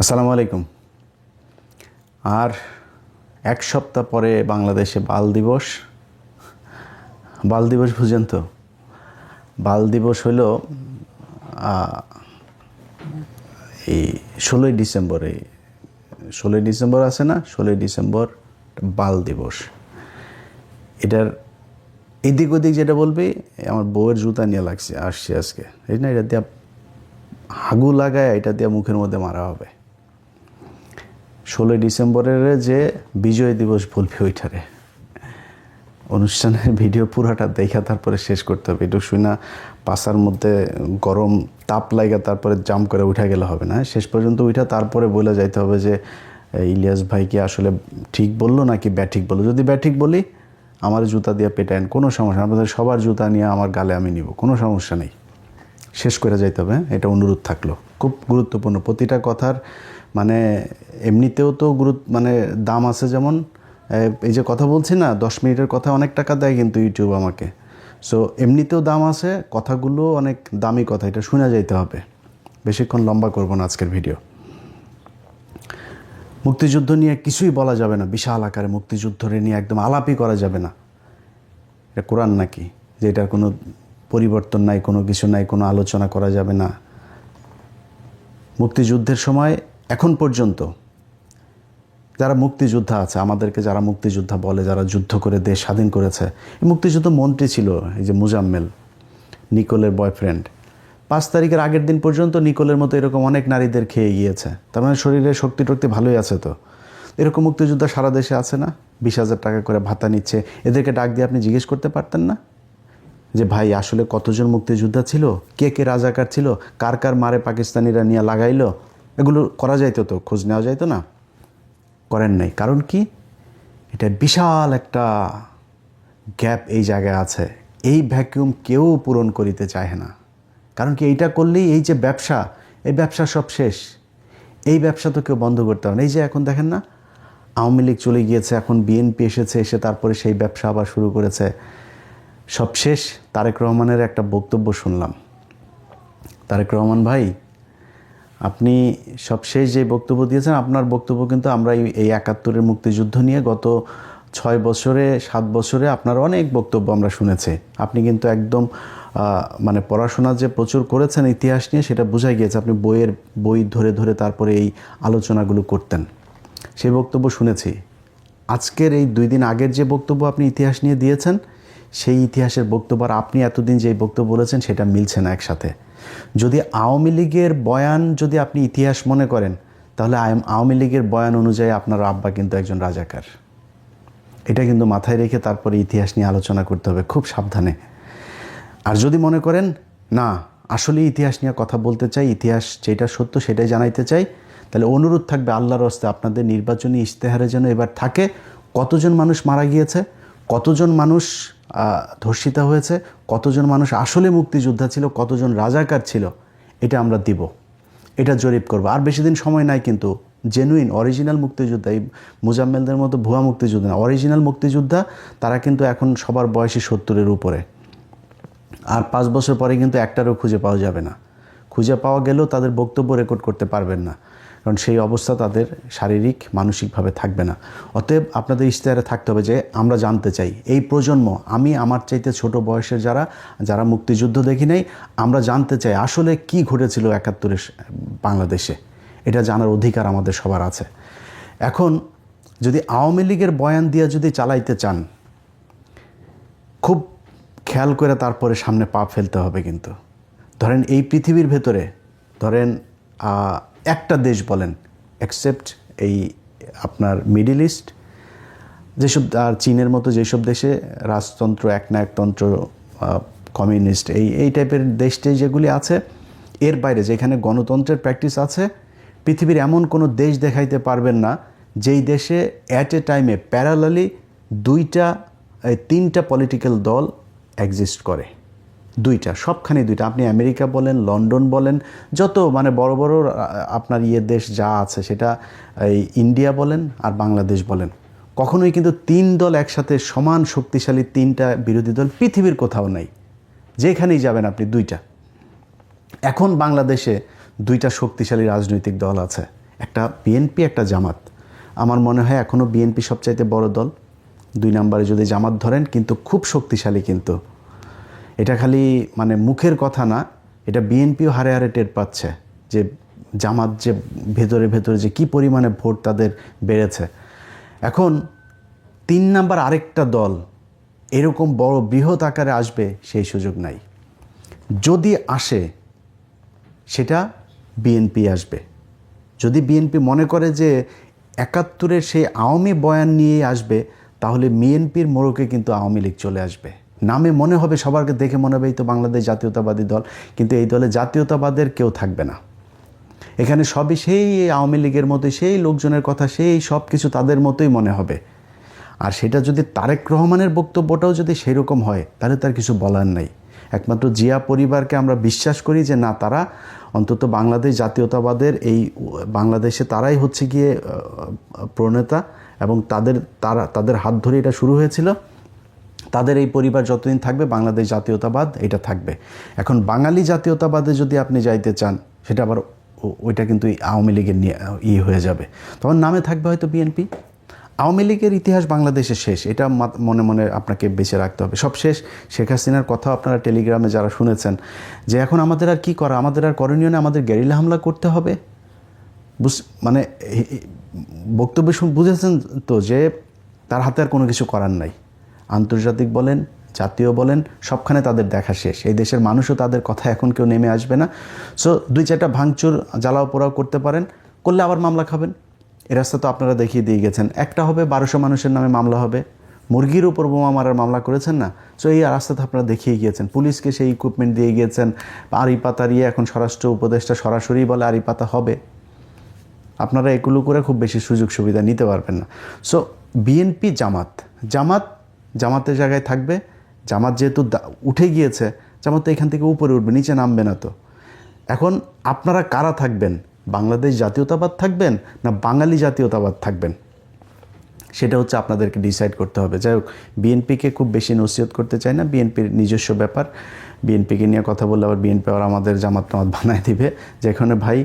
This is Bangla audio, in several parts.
আসসালামু আলাইকুম। আর এক সপ্তাহ পরে বাংলাদেশে বাল দিবস। বাল দিবস বুঝেন তো? বাল দিবস হলো এই 16ই ডিসেম্বরে। 16ই ডিসেম্বর আছে না? 16ই ডিসেম্বর বাল দিবস। এটার এদিক ওদিক যেটা বলবি, আমার বউয়ের জুতা নিয়ে আসছে আজকে। এই না, এটা দিয়ে হাগু লাগায়, এটা দিয়ে মুখের মধ্যে মারা হবে। 16ই ডিসেম্বরের যে বিজয় দিবস বলবে, ওইটারে অনুষ্ঠানের ভিডিও পুরাটা দেখা তারপরে শেষ করতে হবে। একটু শুই না, পাশার মধ্যে গরম তাপ লাগা তারপরে জাম করে উঠা গেলে হবে না। শেষ পর্যন্ত উঠা তারপরে বলে যাইতে হবে যে ইলিয়াস ভাই কি আসলে ঠিক বললো নাকি ব্যাঠিক বললো। যদি ব্যাঠিক বলি, আমার জুতা দিয়ে পেটায়েন, কোনো সমস্যা। আপনাদের সবার জুতা নিয়ে আমার গালে আমি নিব, কোনো সমস্যা নেই। শেষ করে যাইতে হবে, এটা অনুরোধ থাকলো। খুব গুরুত্বপূর্ণ প্রতিটা কথার, মানে এমনিতেও তো মানে দাম আছে। যেমন এই যে কথা বলছি না, 10 মিনিটের কথা অনেক টাকা দেয় কিন্তু ইউটিউব আমাকে। সো এমনিতেও দাম আছে, কথাগুলো অনেক দামি কথা, এটা শোনা যাইতে হবে। বেশিক্ষণ লম্বা করব না আজকের ভিডিও। মুক্তিযুদ্ধ নিয়ে কিছুই বলা যাবে না, বিশাল আকারে মুক্তিযুদ্ধরে নিয়ে একদম আলাপই করা যাবে না। এটা কোরআন নাকি যে এটার কোনো পরিবর্তন নাই, কোনো কিছু নাই, কোনো আলোচনা করা যাবে না। মুক্তিযুদ্ধের সময় এখন পর্যন্ত যারা মুক্তিযোদ্ধা আছে, আমাদেরকে যারা মুক্তিযোদ্ধা বলে, যারা যুদ্ধ করে দেশ স্বাধীন করেছে, এই মুক্তিযুদ্ধ মন্ত্রী ছিল এই যে মুজাম্মেল, নিকোলের বয়ফ্রেন্ড। 5 তারিখের আগের দিন পর্যন্ত নিকোলের মতো এরকম অনেক নারীদের খেয়ে গিয়েছে। তার মানে শরীরে শক্তি টক্তি ভালোই আছে। তো এরকম মুক্তিযোদ্ধা সারা দেশে আছে না? 20,000 টাকা করে ভাতা নিচ্ছে। এদেরকে ডাক দিয়ে আপনি জিজ্ঞেস করতে পারতেন না যে ভাই আসলে কতজন মুক্তিযোদ্ধা ছিল, কে কে রাজাকার ছিল, কার কার মারে পাকিস্তানিরা নিয়ে লাগাইলো? এগুলো করা যাইতো, তো খোঁজ নেওয়া যাইতো না? করেন নাই। কারণ কি? এটা বিশাল একটা গ্যাপ এই জায়গায় আছে। এই ভ্যাকিউম কেউ পূরণ করিতে চায় না। কারণ কি? এইটা করলেই এই যে ব্যবসা, এই ব্যবসা সব শেষ। এই ব্যবসা তো কেউ বন্ধ করতে হবে না। এই যে এখন দেখেন না, আওয়ামী লীগ চলে গিয়েছে, এখন বিএনপি এসেছে, এসে তারপরে সেই ব্যবসা আবার শুরু করেছে। সব শেষ। তারেক রহমানের একটা বক্তব্য শুনলাম। তারেক রহমান ভাই, আপনি সবশেষ যে বক্তব্য দিয়েছেন, আপনার বক্তব্য কিন্তু আমরা এই 71-এর মুক্তিযুদ্ধ নিয়ে গত 6 বছরে 7 বছরে আপনার অনেক বক্তব্য আমরা শুনেছি। আপনি কিন্তু একদম মানে পড়াশোনা যে প্রচুর করেছেন ইতিহাস নিয়ে, সেটা বোঝা গিয়েছে। আপনি বই ধরে ধরে তারপরে এই আলোচনাগুলো করতেন, সেই বক্তব্য শুনেছি। আজকের এই 2 দিন আগের যে বক্তব্য আপনি ইতিহাস নিয়ে দিয়েছেন, সেই ইতিহাসের বক্তব্য আর আপনি এতদিন যে বক্তব্য বলেছেন, সেটা মিলছে না একসাথে। যদি আওয়ামী লীগের বয়ান যদি আপনি ইতিহাস মনে করেন, তাহলে আওয়ামী লীগের বয়ান অনুযায়ী আপনার আব্বা কিন্তু একজন রাজাকার। এটা কিন্তু মাথায় রেখে তারপরে ইতিহাস নিয়ে আলোচনা করতে হবে, খুব সাবধানে। আর যদি মনে করেন না, আসলে ইতিহাস নিয়ে কথা বলতে চাই, ইতিহাস যেটা সত্য সেটাই জানাইতে চাই, তাহলে অনুরোধ থাকবে আল্লাহর হস্তে আপনাদের নির্বাচনী ইশতেহারে যেন এবার থাকে কতজন মানুষ মারা গিয়েছে, কতজন মানুষ ধর্ষিতা হয়েছে, কতজন মানুষ আসলে মুক্তিযোদ্ধা ছিল, কতজন রাজাকার ছিল, এটা আমরা দিব, এটা জরিপ করব। আর বেশি দিন সময় নাই কিন্তু। জেনুইন অরিজিনাল মুক্তিযোদ্ধা, এই মুজাম্মেলদের মতো ভুয়া মুক্তিযোদ্ধা না, অরিজিনাল মুক্তিযোদ্ধা, তারা কিন্তু এখন সবার বয়সী 70-এর উপরে। আর 5 বছর পরে কিন্তু একটারও খুঁজে পাওয়া যাবে না। খুঁজে পাওয়া গেলেও তাদের বক্তব্য রেকর্ড করতে পারবেন না, কারণ সেই অবস্থা তাদের শারীরিক মানসিকভাবে থাকবে না। অতএব আপনাদের ইশতেহারে থাকতে হবে যে আমরা জানতে চাই, এই প্রজন্ম, আমি আমার চাইতে ছোট বয়সের যারা মুক্তিযুদ্ধ দেখি নাই, আমরা জানতে চাই আসলে কি ঘটেছিল 71-এর বাংলাদেশে। এটা জানার অধিকার আমাদের সবার আছে। এখন যদি আওয়ামী লীগের বয়ান দিয়ে যদি চালাইতে চান, খুব খেয়াল করে তারপরে সামনে পা ফেলতে হবে। কিন্তু ধরেন এই পৃথিবীর ভেতরে, ধরেন একটা দেশ বলেন, এক্সেপ্ট এই আপনার মিডল ইস্ট, যেসব আর চীনের মতো যেসব দেশে রাজতন্ত্র, একনায়কতন্ত্র, কমিউনিস্ট, এই টাইপের দেশটাই যেগুলি আছে, এর বাইরে যেখানে গণতন্ত্রের প্র্যাকটিস আছে, পৃথিবীর এমন কোনো দেশ দেখাইতে পারবেন না যেই দেশে অ্যাট এ টাইমে প্যারালালি 3টা পলিটিক্যাল দল এক্সিস্ট করে। 2টা, সবখানে 2টা। আপনি আমেরিকা বলেন, লন্ডন বলেন, যত মানে বড় বড় আপনার দেশ যা আছে, সেটা এই ইন্ডিয়া বলেন আর বাংলাদেশ বলেন, কখনোই কিন্তু 3 দল একসাথে সমান শক্তিশালী 3টা বিরোধী দল পৃথিবীর কোথাও নাই। যেখানেই যাবেন আপনি 2টা। এখন বাংলাদেশে 2টা শক্তিশালী রাজনৈতিক দল আছে, একটা বিএনপি, একটা জামাত। আমার মনে হয় এখনও বিএনপি সবচাইতে বড় দল, 2 নম্বরে যদি জামাত ধরেন, কিন্তু খুব শক্তিশালী। কিন্তু এটা খালি মানে মুখের কথা না, এটা বিএনপিও হারে হারে টের পাচ্ছে যে জামাত যে ভেতরে ভেতরে যে কী পরিমাণে ভোট তাদের বেড়েছে। এখন 3 নাম্বার আরেকটা দল এরকম বড় বৃহৎ আকারে আসবে সেই সুযোগ নাই। যদি আসে সেটা বিএনপি আসবে। যদি বিএনপি মনে করে যে 71-এর সেই আওয়ামী বয়ান নিয়েই আসবে, তাহলে বিএনপির মোড়কে কিন্তু আওয়ামী লীগ চলে আসবে। নামে মনে হবে, সবারকে দেখে মনে হবে এই তো বাংলাদেশ জাতীয়তাবাদী দল, কিন্তু এই দলে জাতীয়তাবাদের কেউ থাকবে না। এখানে সবই সেই আওয়ামী লীগের মতোই, সেই লোকজনের কথা, সেই সব কিছু তাদের মতোই মনে হবে। আর সেটা যদি তারেক রহমানের বক্তব্যটাও যদি সেরকম হয়, তাহলে তার কিছু বলার নেই। একমাত্র জিয়া পরিবারকে আমরা বিশ্বাস করি যে না, তারা অন্তত বাংলাদেশ জাতীয়তাবাদের এই বাংলাদেশে তারাই হচ্ছে গিয়ে প্রণেতা, এবং তাদের হাত ধরে এটা শুরু হয়েছিল। তাদের এই পরিবার যতদিন থাকবে বাংলাদেশ জাতীয়তাবাদ এটা থাকবে। এখন বাঙালি জাতীয়তাবাদে যদি আপনি যাইতে চান, সেটা আবার ওইটা কিন্তু আওয়ামী লীগের নিয়ে হয়ে যাবে। তখন নামে থাকবে হয়তো বিএনপি। আওয়ামী লীগের ইতিহাস বাংলাদেশে শেষ, এটা মনে মনে আপনাকে বেঁচে রাখতে হবে। সব শেষ। শেখ হাসিনার কথা আপনারা টেলিগ্রামে যারা শুনেছেন যে এখন আমাদের আর কি করা, আমাদের আর করণীয় না, আমাদের গেরিলা হামলা করতে হবে। মানে বক্তব্য বুঝেছেন তো যে তার হাতে আর কোনো কিছু করার নাই। আন্তর্জাতিক বলেন, জাতীয় বলেন, সবখানে তাদের দেখা শেষ। এই দেশের মানুষও তাদের কথা এখন কেউ নেমে আসবে না। সো 2-4টা ভাঙচুর জ্বালাও পোড়াও করতে পারেন, করলে আবার মামলা খাবেন। এ রাস্তা তো আপনারা দেখিয়ে দিয়ে গেছেন। একটা হবে 1200 মানুষের নামে মামলা হবে। মুরগির উপর বোমা মারার মামলা করেছেন না? সো এই রাস্তা তো আপনারা দেখিয়ে গিয়েছেন। পুলিশকে সেই ইকুইপমেন্ট দিয়ে গিয়েছেন। আড়ি পাতা দিয়ে এখন স্বরাষ্ট্র উপদেষ্টা সরাসরি বলে আড়ি পাতা হবে। আপনারা এগুলো করে খুব বেশি সুযোগ সুবিধা নিতে পারবেন না। সো বিএনপি জামাতের জায়গায় থাকবে। জামাত যেহেতু উঠে গিয়েছে, জামাত তো এখান থেকে উপরে উঠবে, নিচে নামবে না। তো এখন আপনারা কারা থাকবেন? বাংলাদেশ জাতীয়তাবাদ থাকবেন না বাঙালি জাতীয়তাবাদ থাকবেন? সেটা হচ্ছে আপনাদেরকে ডিসাইড করতে হবে। যাই হোক, বিএনপিকে খুব বেশি নসিহত করতে চাই না, বিএনপির নিজস্ব ব্যাপার। বিএনপিকে নিয়ে কথা বললে আবার বিএনপি আবার আমাদের জামাত বানায় দিবে, যেখানে ভাই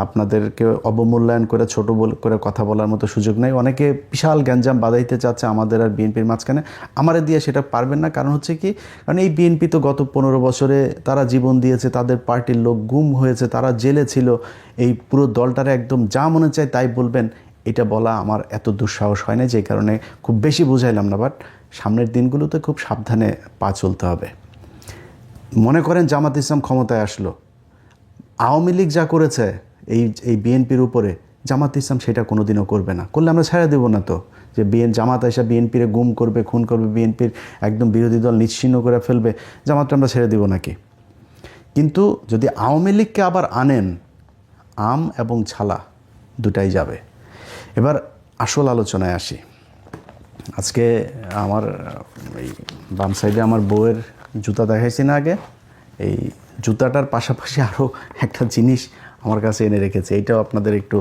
আপনাদেরকে অবমূল্যায়ন করে ছোট করে কথা বলার মতো সুযোগ নেই। অনেকে বিশাল গ্যাঞ্জাম বাঁধাইতে চাচ্ছে আমাদের আর বিএনপির মাঝখানে। আমারে দিয়ে সেটা পারবেন না। কারণ হচ্ছে কি, কারণ এই বিএনপি তো গত 15 বছরে তারা জীবন দিয়েছে, তাদের পার্টির লোক গুম হয়েছে, তারা জেলে ছিল। এই পুরো দলটারে একদম যা মনে চায় তাই বলবেন, এটা বলা আমার এত দুঃসাহস হয় না, যে কারণে খুব বেশি বুঝাইলাম না। বাট সামনের দিনগুলোতে খুব সাবধানে পা চলতে হবে। মনে করেন জামাত ইসলাম ক্ষমতায় আসলো, আওয়ামী লীগ যা করেছে এই বিএনপির উপরে, জামাত ইসলাম সেটা কোনোদিনও করবে না। করলে আমরা ছেড়ে দেবো না তো, যে জামাত এসে বিএনপির গুম করবে, খুন করবে, বিএনপির একদম বিরোধী দল নিশ্চিহ্ন করে ফেলবে, জামাতটা আমরা ছেড়ে দেবো নাকি? কিন্তু যদি আওয়ামী লীগকে আবার আনেন, আম এবং ছালা দুটাই যাবে। এবার আসল আলোচনায় আসি। আজকে আমার এই বাম সাইডে আমার বউয়ের জুতা দেখাইছি না আগে, এই জুতাটার পাশাপাশি আরও একটা জিনিস আমার কাছে এনে রেখেছে। এইটাও আপনাদের একটু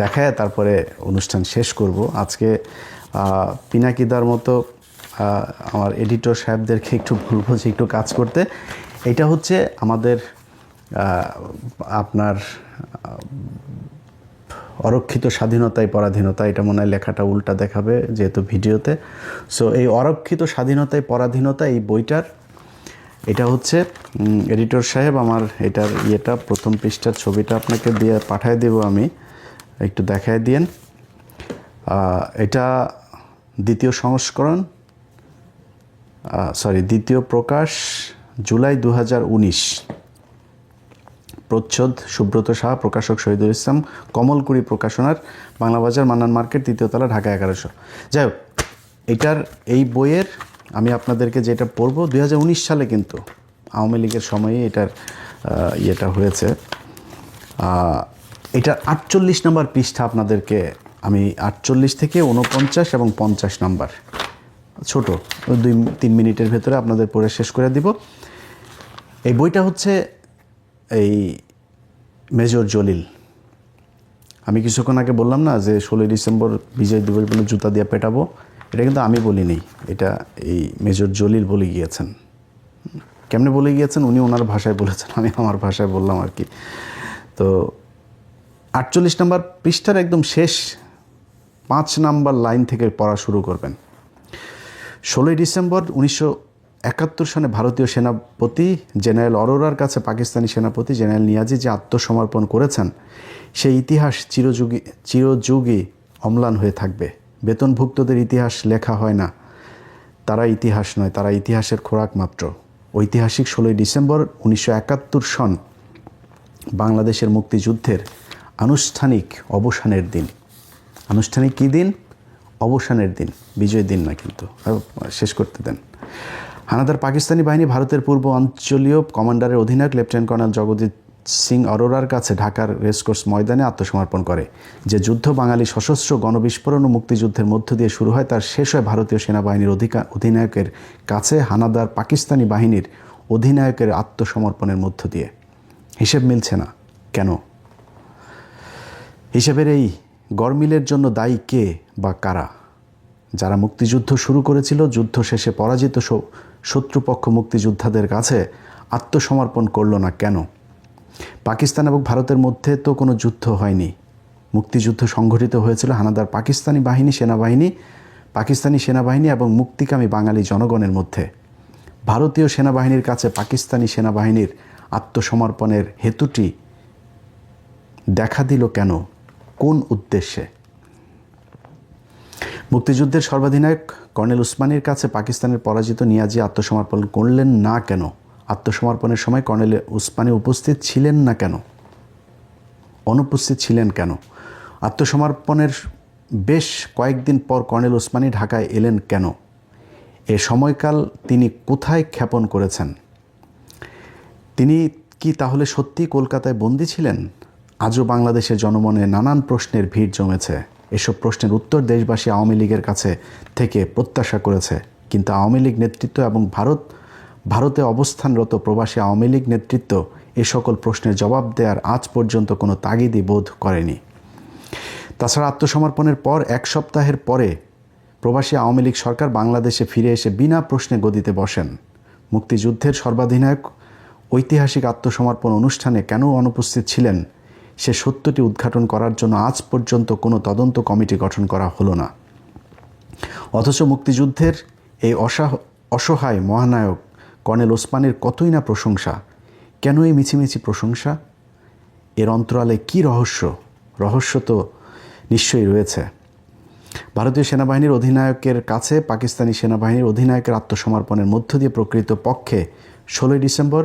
দেখায় তারপরে অনুষ্ঠান শেষ করব। আজকে পিনাকিদার মতো আমার এডিটর সাহেবদেরকে একটু বলবো যে একটু কাজ করতে। এটা হচ্ছে আমাদের আপনার অরক্ষিত স্বাধীনতায় পরাধীনতা, এটা মনে হয় লেখাটা উল্টা দেখাবে যেহেতু ভিডিওতে। সো এই অরক্ষিত স্বাধীনতায় পরাধীনতা, এই বইটার এটা হচ্ছে এডিটর সাহেব আমার এটার প্রথম পৃষ্ঠার ছবিটা আপনাকে দিয়ে পাঠিয়ে দেব, আমি একটু দেখায় দিয়েন। এটা দ্বিতীয় সংস্করণ, দ্বিতীয় প্রকাশ, জুলাই 2019, প্রচ্ছদ সুব্রত সাহা, প্রকাশক শহীদুল ইসলাম, কমলকুড়ি প্রকাশনার, বাংলা বাজার, মান্নান মার্কেট, 3য় তলা, ঢাকা 1100। যাই হোক, এই বইয়ের আমি আপনাদেরকে যেটা পড়ব, 2019 সালে কিন্তু আওয়ামী লীগের সময়ে এটার হয়েছে। এটার 48 নম্বর পৃষ্ঠা আপনাদেরকে আমি 48 থেকে 49 এবং 50 নাম্বার, ছোট 2-3 মিনিটের ভেতরে আপনাদের পড়ে শেষ করে দিব। এই বইটা হচ্ছে এই মেজর জলিল। আমি কিছুক্ষণ আগে বললাম না যে 16 ডিসেম্বর বিজয় দিবস বলে জুতা দিয়ে পেটাবো, এটা কিন্তু আমি বলিনি, এটা এই মেজর জলিল বলে গিয়েছেন। কেমনে বলে গিয়েছেন? উনি ওনার ভাষায় বলেছেন, আমি আমার ভাষায় বললাম আর কি। তো 48 নম্বর পৃষ্ঠার একদম শেষ 5 নম্বর লাইন থেকে পড়া শুরু করবেন। 16 ডিসেম্বর 1971 সনে ভারতীয় সেনাপতি জেনারেল অরোরার কাছে পাকিস্তানি সেনাপতি জেনারেল নিয়াজি যে আত্মসমর্পণ করেছেন সেই ইতিহাস চিরযুগই অম্লান হয়ে থাকবে। বেতনভুক্তদের ইতিহাস লেখা হয় না, তারা ইতিহাস নয়, তারা ইতিহাসের খোরাক মাত্র। ঐতিহাসিক 16 ডিসেম্বর 1971 সন বাংলাদেশের মুক্তিযুদ্ধের আনুষ্ঠানিক অবসানের দিন। আনুষ্ঠানিক কী দিন? অবসানের দিন, বিজয় দিন না, কিন্তু শেষ করতে দেন। হানাদার পাকিস্তানি বাহিনী ভারতের পূর্ব অঞ্চলীয় কমান্ডারের অধিনায়ক লেফটেন্যান্ট কর্নেল জগজিৎ সিং অরোরার কাছে ঢাকার রেসকোর্স ময়দানে আত্মসমর্পণ করে। যে যুদ্ধ বাঙালি সশস্ত্র গণবিস্ফোরণ ও মুক্তিযুদ্ধের মধ্য দিয়ে শুরু হয় তার শেষ হয় ভারতীয় সেনাবাহিনীর অধিনায়কের কাছে হানাদার পাকিস্তানি বাহিনীর অধিনায়কের আত্মসমর্পণের মধ্য দিয়ে। হিসেব মিলছে না কেন? হিসেবের এই গরমিলের জন্য দায়ী কে বা কারা? যারা মুক্তিযুদ্ধ শুরু করেছিল, যুদ্ধ শেষে পরাজিত শত্রুপক্ষ মুক্তিযোদ্ধাদের কাছে আত্মসমর্পণ করল না কেন? পাকিস্তান এবং ভারতের মধ্যে তো কোনো যুদ্ধ হয়নি। মুক্তিযুদ্ধ সংঘটিত হয়েছিল হানাদার পাকিস্তানি সেনাবাহিনী এবং মুক্তিকামী বাঙালি জনগণের মধ্যে। ভারতীয় সেনাবাহিনীর কাছে পাকিস্তানি সেনাবাহিনীর আত্মসমর্পণের হেতুটি দেখা দিল কেন? কোন উদ্দেশ্যে? মুক্তিযুদ্ধের সর্বাধিনায়ক কর্নেল উসমানীর কাছে পাকিস্তানের পরাজিত নিয়াজি আত্মসমর্পণ করলেন না কেন? আত্মসমর্পণের সময় কর্নেল উসমানী উপস্থিত ছিলেন না কেন? অনুপস্থিত ছিলেন কেন? আত্মসমর্পণের বেশ কয়েকদিন পর কর্নেল উসমানী ঢাকায় এলেন কেন? এ সময়কাল তিনি কোথায় ক্ষেপণ করেছেন? তিনি কি তাহলে সত্যি কলকাতায় বন্দী ছিলেন? আজও বাংলাদেশের জনমনে নানান প্রশ্নের ভিড় জমেছে। এসব প্রশ্নের উত্তর দেশবাসী আওয়ামী লীগের কাছে থেকে প্রত্যাশা করেছে, কিন্তু আওয়ামী লীগ নেতৃত্ব এবং ভারতে অবস্থানরত প্রবাসী আওয়ামী লীগ নেতৃত্ব এ সকল প্রশ্নের জবাব দেওয়ার আজ পর্যন্ত কোনো তাগিদই বোধ করেনি। তাছাড়া আত্মসমর্পণের পর 1 সপ্তাহের পরে প্রবাসী আওয়ামী লীগ সরকার বাংলাদেশে ফিরে এসে বিনা প্রশ্নে গদিতে বসেন। মুক্তিযুদ্ধের সর্বাধিনায়ক ঐতিহাসিক আত্মসমর্পণ অনুষ্ঠানে কেন অনুপস্থিত ছিলেন সে সত্যটি উদ্ঘাটন করার জন্য আজ পর্যন্ত কোনো তদন্ত কমিটি গঠন করা হলো না। অথচ মুক্তিযুদ্ধের এই অসহায় মহানায়ক কর্নেল ওসমানের কতই না প্রশংসা। কেন এই মিছিমিছি প্রশংসা? এর অন্তরালে কী রহস্য? রহস্য তো নিশ্চয়ই রয়েছে। ভারতীয় সেনাবাহিনীর অধিনায়কের কাছে পাকিস্তানি সেনাবাহিনীর অধিনায়কের আত্মসমর্পণের মধ্য দিয়ে প্রকৃত পক্ষে 16 ডিসেম্বর,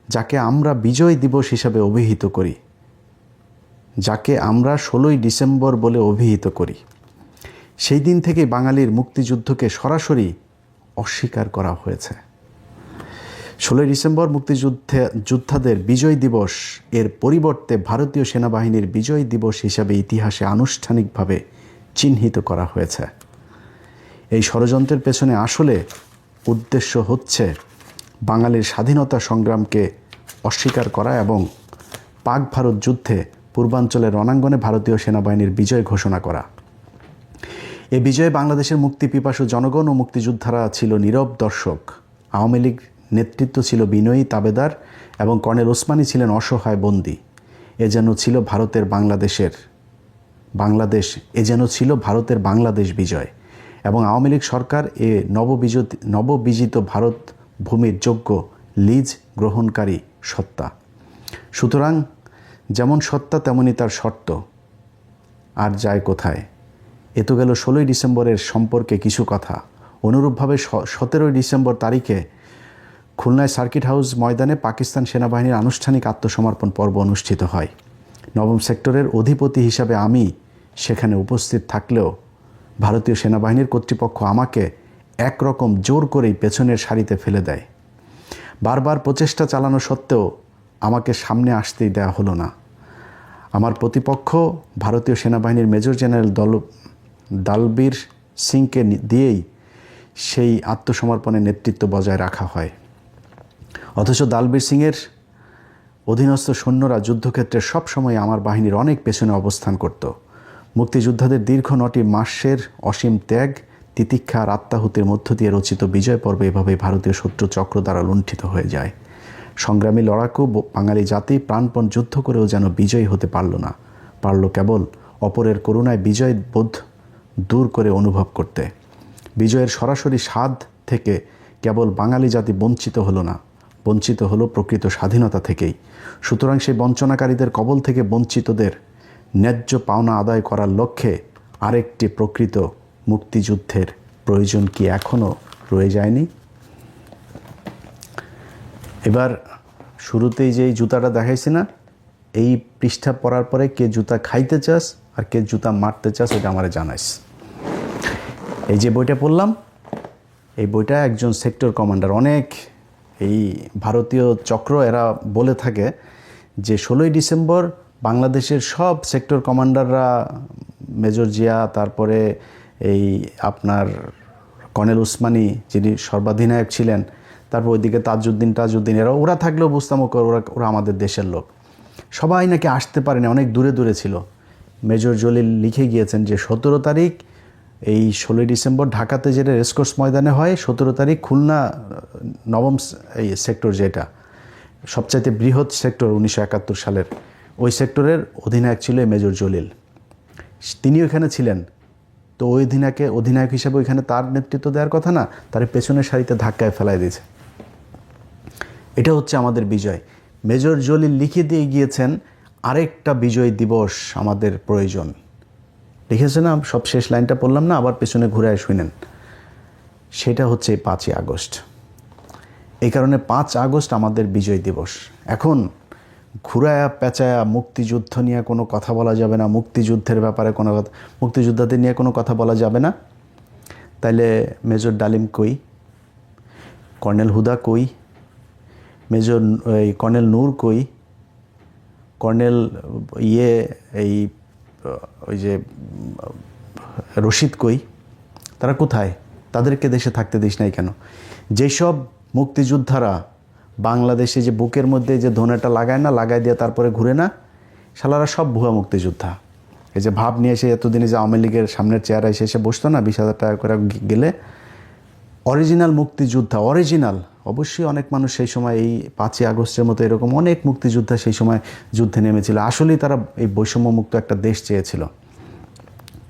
যাকে আমরা বিজয় দিবস হিসাবে অভিহিত করি, যাকে আমরা 16ই ডিসেম্বর বলে অভিহিত করি, সেই দিন থেকে বাঙালির মুক্তিযুদ্ধকে সরাসরি অস্বীকার করা হয়েছে। 16ই ডিসেম্বর যোদ্ধাদের বিজয় দিবস এর পরিবর্তে ভারতীয় সেনাবাহিনীর বিজয় দিবস হিসাবে ইতিহাসে আনুষ্ঠানিকভাবে চিহ্নিত করা হয়েছে। এই ষড়যন্ত্রের পেছনে আসলে উদ্দেশ্য হচ্ছে বাঙালির স্বাধীনতা সংগ্রামকে অস্বীকার করা এবং পাক ভারত যুদ্ধে পূর্বাঞ্চলের রণাঙ্গনে ভারতীয় সেনাবাহিনীর বিজয় ঘোষণা করা। এ বিজয়ে বাংলাদেশের মুক্তি পিপাসু জনগণ ও মুক্তিযোদ্ধারা ছিল নীরব দর্শক। আওয়ামী লীগ নেতৃত্ব ছিল বিনয়ী তাবেদার এবং কর্নেল ওসমানী ছিলেন অসহায় বন্দী। এ যেন ছিল ভারতের বাংলাদেশ বিজয় এবং আওয়ামী লীগ সরকার এ নববিজিত ভারত ভূমির যোগ্য লিজ গ্রহণকারী সত্তা। সুতরাং যেমন সত্তা তেমনই তার শর্ত। আর যায় কোথায়? এ তো গেল 16ই ডিসেম্বরের সম্পর্কে কিছু কথা। অনুরূপভাবে 17ই ডিসেম্বর তারিখে খুলনায় সার্কিট হাউস ময়দানে পাকিস্তান সেনাবাহিনীর আনুষ্ঠানিক আত্মসমর্পণ পর্ব অনুষ্ঠিত হয়। 9ম সেক্টরের অধিপতি হিসাবে আমি সেখানে উপস্থিত থাকলেও ভারতীয় সেনাবাহিনীর কর্তৃপক্ষ আমাকে একরকম জোর করেই পেছনের সারিতে ফেলে দেয়। বারবার প্রচেষ্টা চালানো সত্ত্বেও আমাকে সামনে আসতেই দেওয়া হলো না। আমার প্রতিপক্ষ ভারতীয় সেনাবাহিনীর মেজর জেনারেল দালবীর সিংকে দিয়েই সেই আত্মসমর্পণের নেতৃত্ব বজায় রাখা হয়। অথচ দালবীর সিংয়ের অধীনস্থ সৈন্যরা যুদ্ধক্ষেত্রে সবসময় আমার বাহিনীর অনেক পেছনে অবস্থান করত। মুক্তিযোদ্ধাদের দীর্ঘ 9টি মাসের অসীম ত্যাগ, তিতিক্ষা আর আত্মাহুতির মধ্য দিয়ে রচিত বিজয় পর্ব এভাবেই ভারতীয় শত্রু চক্র দ্বারা লুণ্ঠিত হয়ে যায়। সংগ্রামী লড়াকু বাঙালি জাতি প্রাণপণ যুদ্ধ করেও যেন বিজয়ী হতে পারল না। পারল কেবল অপরের করুণায় বিজয় বোধ দূর করে অনুভব করতে। বিজয়ের সরাসরি স্বাদ থেকে কেবল বাঙালি জাতি বঞ্চিত হলো না, বঞ্চিত হলো প্রকৃত স্বাধীনতা থেকেই। সুতরাং সেই বঞ্চনাকারীদের কবল থেকে বঞ্চিতদের ন্যায্য পাওনা আদায় করার লক্ষ্যে আরেকটি প্রকৃত মুক্তিযুদ্ধের প্রয়োজন কি এখনও রয়ে যায়নি? এবার শুরুতেই যে জুতাটা দেখাইছি না, এই পৃষ্ঠা পড়ার পরে কে জুতা খাইতে চাস আর কে জুতা মারতে চাস ওটা আমারে জানাইস। এই যে বইটা পড়লাম, এই বইটা একজন সেক্টর কমান্ডার, অনেক এই ভারতীয় চক্র এরা বলে থাকে যে 16ই ডিসেম্বর বাংলাদেশের সব সেক্টর কমান্ডাররা, মেজর জিয়া, তারপরে এই আপনার কর্নেল উসমানী যিনি সর্বাধিনায়ক ছিলেন, তারপর ওইদিকে তাজউদ্দিন, ওরা থাকলেও বুঝতাম ওরা আমাদের দেশের লোক। সবাই নাকি আসতে পারেনি, অনেক দূরে দূরে ছিল। মেজর জলিল লিখে গিয়েছেন যে 17 তারিখ এই 16ই ডিসেম্বর ঢাকাতে যেটা রেসকোর্স ময়দানে হয়, 17 তারিখ খুলনা নবম এই সেক্টর, যেটা সবচাইতে বৃহৎ সেক্টর 1971 সালের, ওই সেক্টরের অধিনায়ক ছিল মেজর জলিল। তিনি ওইখানে ছিলেন। তো ওই অধিনায়ক হিসাবে ওইখানে তার নেতৃত্ব দেওয়ার কথা না, তার পেছনের সারিতে ধাক্কায় ফেলাই দিয়েছে। এটা হচ্ছে আমাদের বিজয়। মেজর জলিল লিখে দিয়ে গিয়েছেন আরেকটা বিজয় দিবস আমাদের প্রয়োজন। লিখেছে না, সব শেষ লাইনটা পড়লাম না, আবার পেছনে ঘুরে শুনেন। সেটা হচ্ছে 5ই আগস্ট। এই কারণে 5 আগস্ট আমাদের বিজয় দিবস। এখন ঘুরায়া পেঁচায়া মুক্তিযুদ্ধ নিয়ে কোনো কথা বলা যাবে না, মুক্তিযুদ্ধের ব্যাপারে কোনো কথা, মুক্তিযোদ্ধাদের নিয়ে কোনো কথা বলা যাবে না। তাইলে মেজর ডালিম কই, কর্নেল হুদা কই, মেজর এই কর্নেল নূর কই, কর্নেল এই ওই যে রশিদ কই, তারা কোথায়? তাদেরকে দেশে থাকতে দিস নাই কেন? যেসব মুক্তিযোদ্ধারা বাংলাদেশে যে বুকের মধ্যে যে ধনেটা লাগায় না, লাগাই দিয়ে তারপরে ঘুরে না, শালারা সব ভুয়া মুক্তিযোদ্ধা। এই যে ভাব নিয়ে এসে এতদিনে যে আওয়ামী লীগের সামনের চেয়ারে এসে বসতো না 20,000 টাকা করে গেলে, অরিজিনাল মুক্তিযোদ্ধা, অরিজিনাল। অবশ্যই অনেক মানুষ সেই সময় এই 5ই আগস্টের মতো এরকম অনেক মুক্তিযোদ্ধা সেই সময় যুদ্ধে নেমেছিল। আসলেই তারা এই বৈষম্যমুক্ত একটা দেশ চেয়েছিল,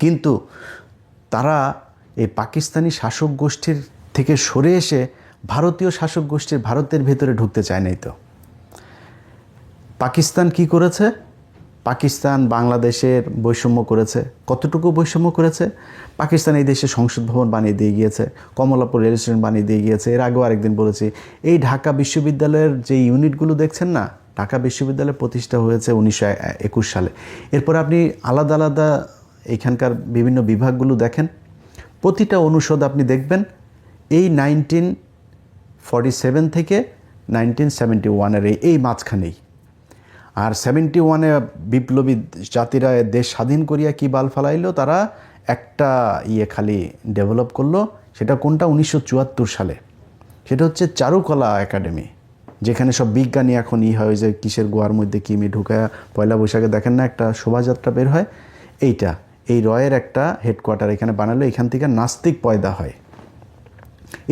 কিন্তু তারা এই পাকিস্তানি শাসক গোষ্ঠীর থেকে সরে এসে ভারতীয় শাসক গোষ্ঠীর ভারতের ভেতরে ঢুকতে চায় নাই। তো পাকিস্তান কি করেছে? পাকিস্তান বাংলাদেশের বৈষম্য করেছে। কতটুকু বৈষম্য করেছে? পাকিস্তান এই দেশে সংসদ ভবন বানিয়ে দিয়ে গিয়েছে, কমলাপুর রেল স্টেশন বানিয়ে দিয়ে গিয়েছে। এর আগেও আরেকদিন বলেছি, এই ঢাকা বিশ্ববিদ্যালয়ের যে ইউনিটগুলো দেখছেন না, ঢাকা বিশ্ববিদ্যালয় প্রতিষ্ঠা হয়েছে 1921 সালে। এরপর আপনি আলাদা আলাদা এখানকার বিভিন্ন বিভাগগুলো দেখেন, প্রতিটা অনুষদ আপনি দেখবেন এই 1947 থেকে 1971-এর এই মাঝখানেই। আর 71-এ বিপ্লবী জাতিরা দেশ স্বাধীন করিয়া কি বাল ফালাইলো, তারা একটা খালি ডেভেলপ করলো। সেটা কোনটা? 1974 সালে। সেটা হচ্ছে চারুকলা একাডেমি, যেখানে সব বিজ্ঞানী এখন হয়, যে কিসের গোয়ার মধ্যে কিমি ঢুকায় পয়লা বৈশাখে দেখেন না একটা শোভাযাত্রা বের হয়, এইটা এই রয়ের একটা হেডকোয়ার্টার এখানে বানালো। এখান থেকে নাস্তিক পয়দা হয়।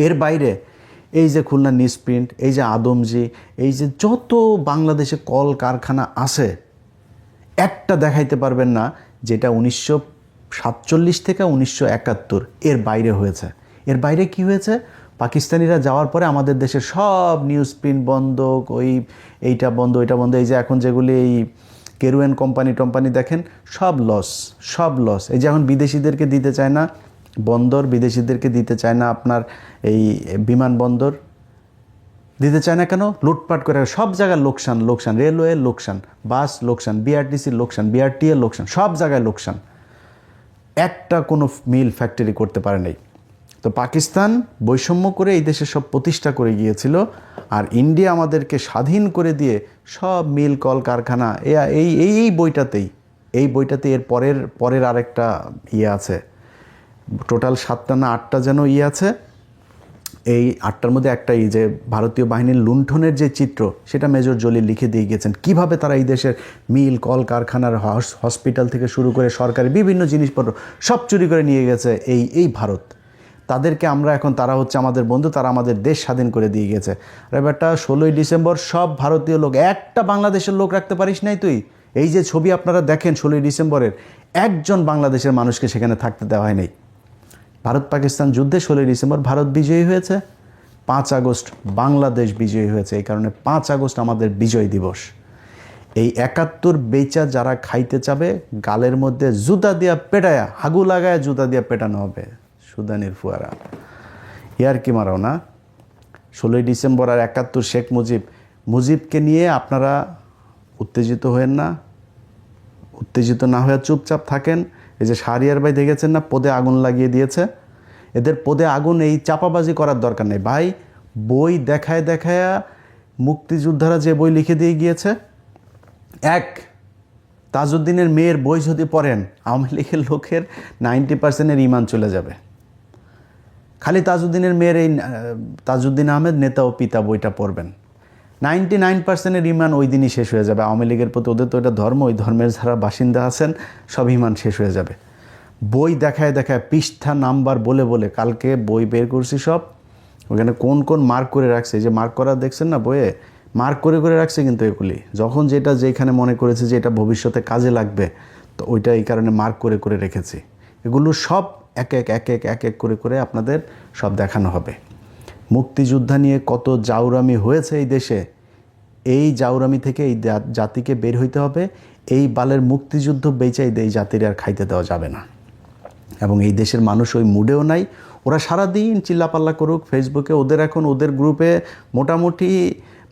এর বাইরে এই যে খুলনা নিউজপ্রিন্ট, এই যে আদমজি, এই যে যত বাংলাদেশে কল কারখানা আছে, একটা দেখাইতে পারবেন না যেটা 1947 থেকে 1971 এর বাইরে হয়েছে। এর বাইরে কি হয়েছে? পাকিস্তানিরা যাওয়ার পরে আমাদের দেশের সব নিউজপ্রিন্ট বন্ধ, এইটা বন্ধ, ওইটা বন্ধ। এই যে এখন যেগুলি এই কেরুয়েন কোম্পানি দেখেন, সব লস। এই যে এখন বিদেশিদেরকে দিতে চায় না বন্দর, বিদেশিদেরকে দিতে চায় না আপনার এই বিমানবন্দর, দিতে চায় না কেন? লুটপাট করে সব জায়গায় লোকসান, রেলওয়ে লোকসান, বাস লোকসান, বিআরটিসির লোকসান, বিআরটিএর লোকসান, সব জায়গায় লোকসান। একটা কোনো মিল ফ্যাক্টরি করতে পারে নাই। তো পাকিস্তান বৈষম্য করে এই দেশে সব প্রতিষ্ঠা করে গিয়েছিল, আর ইন্ডিয়া আমাদেরকে স্বাধীন করে দিয়ে সব মিল কল কারখানা এই বইটাতেই এর পরের আরেকটা আছে, টোটাল 7টা না 8টা যেন আছে। এই 8টার মধ্যে একটা যে ভারতীয় বাহিনীর লুণ্ঠনের যে চিত্র, সেটা মেজর জলিল লিখে দিয়ে গিয়েছেন। কিভাবে তারা এই দেশের মিল কল কারখানার হসপিটাল থেকে শুরু করে সরকারি বিভিন্ন জিনিসপত্র সব চুরি করে নিয়ে গেছে এই ভারত। তাদেরকে আমরা এখন, তারা হচ্ছে আমাদের বন্ধু, তারা আমাদের দেশ স্বাধীন করে দিয়ে গেছে। আর ব্যাপারটা 16ই ডিসেম্বর সব ভারতীয় লোক, একটা বাংলাদেশের লোক রাখতে পারিস নাই তুই? এই যে ছবি আপনারা দেখেন 16ই ডিসেম্বরের, একজন বাংলাদেশের মানুষকে সেখানে থাকতে দেওয়া হয়নি। ভারত পাকিস্তান যুদ্ধে 16ই ডিসেম্বর ভারত বিজয়ী হয়েছে, 5 আগস্ট বাংলাদেশ বিজয়ী হয়েছে। এই কারণে 5 আগস্ট আমাদের বিজয় দিবস। এই 71 বেচা যারা খাইতে চাবে, গালের মধ্যে জুতা দিয়া পেটায়া, হাগু লাগায় জুতা দিয়া পেটানো হবে। সুদানির ফুয়ারা ইয়ার কি মারাও না। 16ই ডিসেম্বর আর 71 শেখ মুজিবকে নিয়ে আপনারা উত্তেজিত হয়েন না, উত্তেজিত না হয়ে চুপচাপ থাকেন। এই যে শাহরিয়ার ভাই দেখেছেন না, পদে আগুন লাগিয়ে দিয়েছে। এদের পদে আগুন এই চাপাবাজি করার দরকার নেই ভাই। বই দেখায় দেখায়া মুক্তিযোদ্ধারা যে বই লিখে দিয়ে গিয়েছে, তাজউদ্দিনের মেয়ের বই যদি পড়েন, আওয়ামী লীগের লোকের 90% ইমান চলে যাবে। খালি তাজউদ্দিনের মেয়ের এই তাজউদ্দিন আহমেদ নেতা ও পিতা বইটা পড়বেন, 99% ইমান ওই দিনই শেষ হয়ে যাবে। আওয়ামী লীগের প্রতি ওদের তো এটা ধর্ম, ওই ধর্মের যারা বাসিন্দা আছেন সব ইমান শেষ হয়ে যাবে। বই দেখায় দেখায় পৃষ্ঠা নাম্বার বলে বলে, কালকে বই বের করছি সব, ওখানে কোন কোন মার্ক করে রাখছে, যে মার্ক করা দেখছেন না বইয়ে, মার্ক করে করে রাখছে কিন্তু এগুলি। যখন যেটা যেখানে মনে করেছে যে এটা ভবিষ্যতে কাজে লাগবে, তো ওইটা এই কারণে মার্ক করে করে রেখেছি। এগুলো সব এক এক করে করে আপনাদের সব দেখানো হবে। মুক্তিযোদ্ধা নিয়ে কত জাউরামি হয়েছে এই দেশে, এই জাউরামি থেকে এই জাতিকে বের হইতে হবে। এই বালের মুক্তিযুদ্ধ বেচাই এই জাতির আর খাইতে দেওয়া যাবে না। এবং এই দেশের মানুষ ওই মুডেও নাই। ওরা সারাদিন চিল্লাপাল্লা করুক ফেসবুকে, ওদের এখন ওদের গ্রুপে মোটামুটি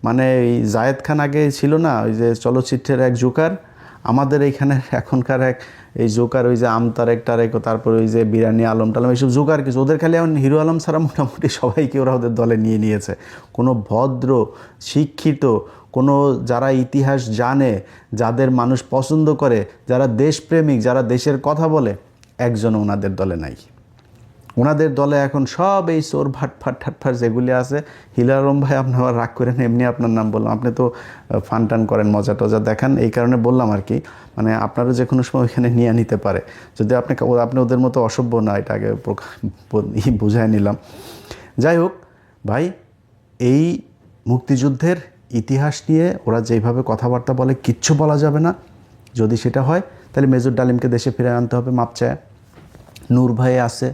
মানে এই জায়েদ খান আগে ছিল না, ওই যে চলচ্চিত্রের এক জোকার, আমাদের এইখানে এখনকার এক এই জোকার, ওই যে আমতারেক টারেক, তারপরে ওই যে বিরানি আলম টালম, এইসব জোকার কিছু। ওদের খালি এখন হিরো আলম ছাড়া মোটামুটি সবাইকে ওরা ওদের দলে নিয়ে নিয়েছে। কোনো ভদ্র শিক্ষিত, কোনো যারা ইতিহাস জানে, যাদের মানুষ পছন্দ করে, যারা দেশপ্রেমিক, যারা দেশের কথা বলে, একজনও ওনাদের দলে নাই। ওনাদের দলে এখন সব এই চোর ঠাটফাট যেগুলি আছে। হিলা আলম ভাই, আপনি আবার রাগ করেন, এমনি আপনার নাম বললাম, আপনি তো ফান টান করেন, মজা টজা দেখান, এই কারণে বললাম আর কি। মানে আপনারা যে কোনো সময় ওইখানে নিয়ে নিতে পারে, যদি আপনি ওদের মতো অসভ্য না, এটা আগে বুঝাই নিলাম। যাই হোক ভাই, এই মুক্তিযুদ্ধের ইতিহাস নিয়ে ওরা যেইভাবে কথাবার্তা বলে, কিচ্ছু বলা যাবে না। যদি সেটা হয় তাহলে মেজর ডালিমকে দেশে ফিরে আনতে হবে মাপ চায়। নূর ভাই আছে,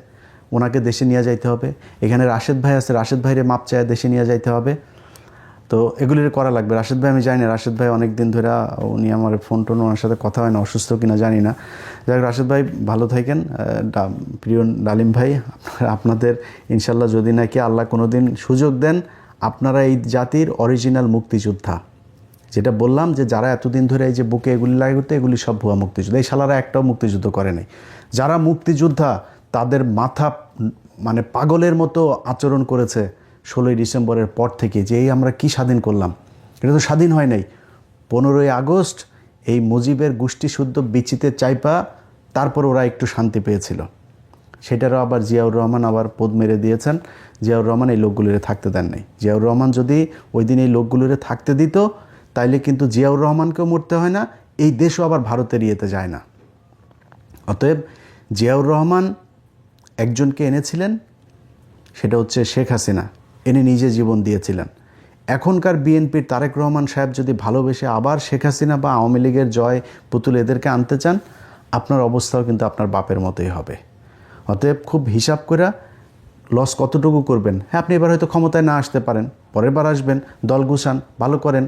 ওনাকে দেশে নিয়ে যাইতে হবে। এখানে রাশেদ ভাই আছে, রাশেদ ভাইরে মাপ চায় দেশে নিয়ে যাইতে হবে। তো এগুলির করা লাগবে। রাশেদ ভাই আমি জানি না, রাশেদ ভাই অনেক দিন ধরে উনি আমার ফোন টোন, ওনার সাথে কথা হয় না, অসুস্থ কিনা জানি না। যাই হোক, রাশেদ ভাই ভালো থাকেন। প্রিয় ডালিম ভাই, আপনাদের ইনশাল্লাহ যদি নাকি আল্লাহ কোনো দিন সুযোগ দেন, আপনারা এই জাতির অরিজিনাল মুক্তিযোদ্ধা, যেটা বললাম যে যারা এতদিন ধরে এই যে বুকে এগুলি লাগে করতে, এগুলি সব ভুয়া মুক্তিযুদ্ধ। এই শালারা একটাও মুক্তিযুদ্ধ করে নাই। যারা মুক্তিযোদ্ধা তাদের মাথা মানে পাগলের মতো আচরণ করেছে 16ই ডিসেম্বরের পর থেকে, যে এই আমরা কি স্বাধীন করলাম, এটা তো স্বাধীন হয় নাই। 15ই আগস্ট এই মুজিবের গোষ্ঠী শুদ্ধ বিচিতে চাইপা তারপর ওরা একটু শান্তি পেয়েছিল। সেটারও আবার জিয়াউর রহমান আবার পদ মেরে দিয়েছেন। জিয়াউর রহমান এই লোকগুলোরে থাকতে দেন নাই। জিয়াউর রহমান যদি ওই দিন এই লোকগুলোরে থাকতে দিত, তাইলে কিন্তু জিয়াউর রহমানকেও মরতে হয় না, এই দেশও আবার ভারতের ইয়েতে যায় না। অতএব জিয়াউর রহমান একজনকে এনেছিলেন, সেটা হচ্ছে শেখ হাসিনা, এনে নিজে জীবন দিয়েছিলেন। এখনকার বিএনপির তারেক রহমান সাহেব যদি ভালোবেসে আবার শেখ হাসিনা বা আওয়ামী লীগের জয় পুতুল এদেরকে আনতে চান, আপনার অবস্থাও কিন্তু আপনার বাপের মতোই হবে। অতএব খুব হিসাব করে লস কতটুকু করবেন। হ্যাঁ, আপনি এবার হয়তো ক্ষমতায় না আসতে পারেন, পরের বার আসবেন, দল গুছান, ভালো করেন,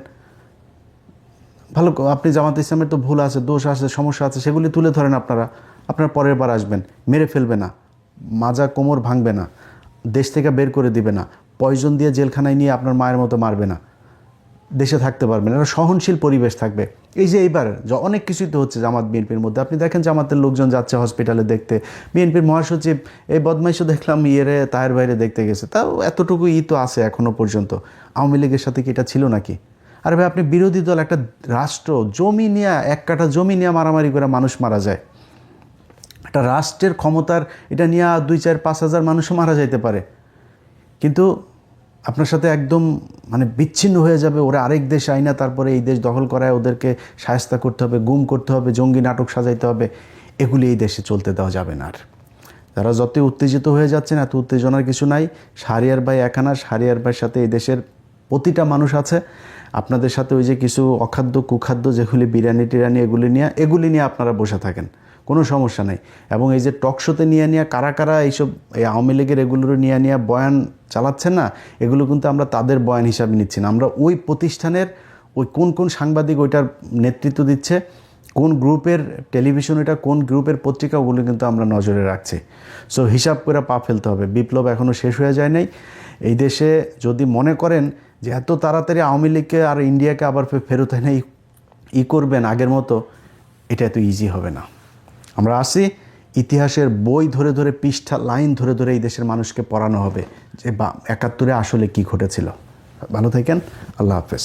ভালো। আপনি জামাত ইসলামের তো ভুল আছে, দোষ আছে, সমস্যা আছে, সেগুলি তুলে ধরেন। আপনার পরের বার আসবেন, মেরে ফেলবে না, মাজা কোমর ভাঙবে না, দেশ থেকে বের করে দিবে না, পয়জন দিয়ে জেলখানায় নিয়ে আপনার মায়ের মতো মারবে না, দেশে থাকতে পারবেন, একটা সহনশীল পরিবেশ থাকবে। এই যে এইবার অনেক কিছুই তো হচ্ছে জামাত বিএনপির মধ্যে। আপনি দেখেন জামাতের লোকজন যাচ্ছে হসপিটালে দেখতে, বিএনপির মহাসচিব এই বদমাইশও দেখলাম তায়ের বাইরে দেখতে গেছে। তাও এতটুকু তো আছে এখনও পর্যন্ত। আওয়ামী লীগের সাথে কি এটা ছিল নাকি? আরে ভাই, আপনি বিরোধী দল, একটা রাষ্ট্র, জমি নিয়ে, 1 কাঠা জমি নিয়ে মারামারি করে মানুষ মারা যায়। একটা রাষ্ট্রের ক্ষমতার এটা নিয়ে 2, 4, 5 হাজার মানুষও মারা যাইতে পারে, কিন্তু আপনার সাথে একদম মানে বিচ্ছিন্ন হয়ে যাবে। ওরা আরেক দেশ আইনা তারপরে এই দেশ দখল করায় ওদেরকে শায়েস্তা করতে হবে, গুম করতে হবে, জঙ্গি নাটক সাজাইতে হবে। এগুলি এই দেশে চলতে দেওয়া যাবে না। আর যারা যতই উত্তেজিত হয়ে যাচ্ছেন, এত উত্তেজনার কিছু নাই। শাহরিয়ার ভাই একানা, শাহরিয়ার ভাইয়ের সাথে এই দেশের প্রতিটা মানুষ আছে। আপনাদের সাথে ওই যে কিছু অখাদ্য কুখাদ্য যেগুলি বিরিয়ানি টিরানি এগুলি নিয়ে আপনারা বসে থাকেন, কোনো সমস্যা নেই। এবং এই যে টক শোতে নিয়ে কারা কারা এইসব এই আওয়ামী লীগের এগুলোর নিয়ে বয়ান চালাচ্ছেন না, এগুলো কিন্তু আমরা তাদের বয়ান হিসাবে নিচ্ছি না। আমরা ওই প্রতিষ্ঠানের ওই কোন সাংবাদিক ওইটার নেতৃত্ব দিচ্ছে, কোন গ্রুপের টেলিভিশন, এটা কোন গ্রুপের পত্রিকা, ওগুলো কিন্তু আমরা নজরে রাখছি। সো হিসাব করে পা ফেলতে হবে। বিপ্লব এখনও শেষ হয়ে যায় নাই। এই দেশে যদি মনে করেন যে এত তাড়াতাড়ি আওয়ামী লীগকে আর ইন্ডিয়াকে আবার ফেরত এনে করবেন আগের মতো, এটা এত ইজি হবে না। আমরা আসি, ইতিহাসের বই ধরে ধরে, পৃষ্ঠা লাইন ধরে ধরে এই দেশের মানুষকে পড়ানো হবে যে ৭১-এ আসলে কি ঘটেছিল। ভালো থাকেন, আল্লাহ হাফেজ।